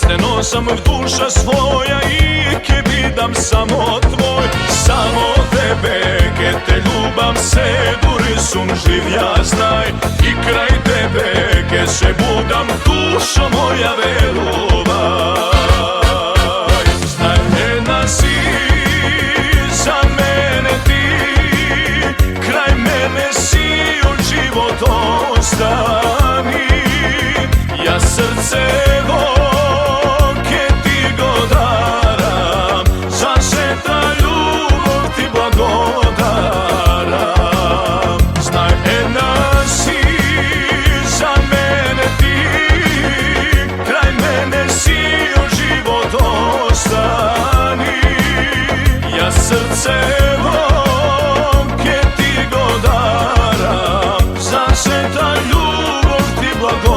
te nosam v duša svoja i ke vidam samo tvoj. Samo tebe, ke te ljubam se duri sum življa znaj. I kraj tebe, ke se budam dušo moja veruvaj. Znaj jedna si za mene ti, kraj mene si od život ostani. Ja srce ke ti go daram, za sveta ljubav ti blagodaram. Znaj jedna si za mene ti, kraj mene si od život ostani. Ja srce ke ti go daram, za sveta ljubav ti blagodaram.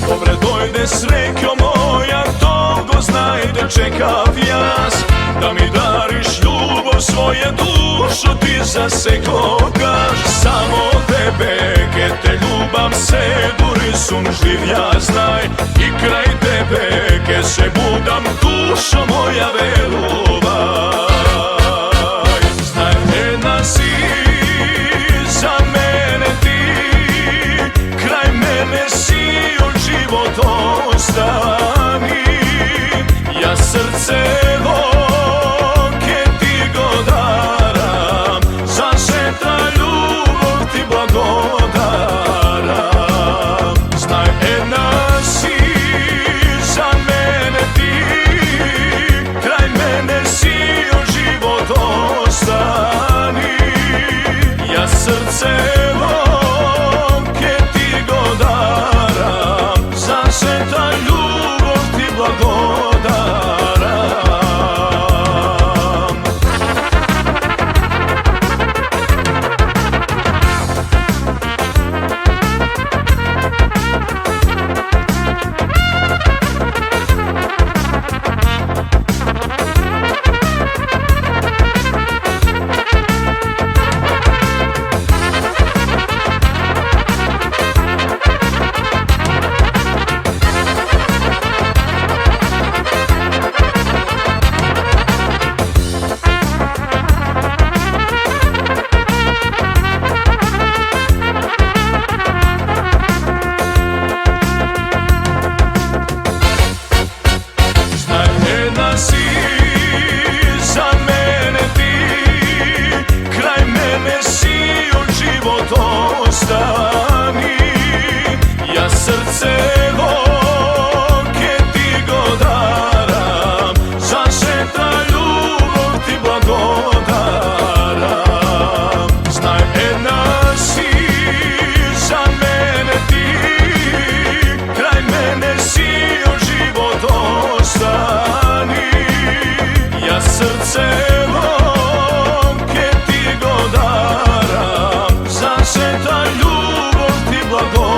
Dobre dojde srećo moja, dolgo znaj da čekav jas, da mi dariš ljubav svoje, dušo ti zasekogaš. Samo tebe, ke te ljubam se duri sum življa znaj. I kraj tebe, ke se budam dušo moja veruvaj. Znaj jedna si za mene ti, kraj mene si od život ostani. Ja srce ke ti go daram, za sveta ljubav ti blagodaram. Znaj jedna si za mene ti, kraj mene si od život ostani. Ja srce ke ti go daram, za sveta ljubav ti blagodaram. Ja srce ke ti go daram, za sveta ljubav ti blagodaram. Znaj jedna si za mene ti, kraj mene si od život ostani. Ja srce ke ti go daram, za sveta ljubav ti blagodaram.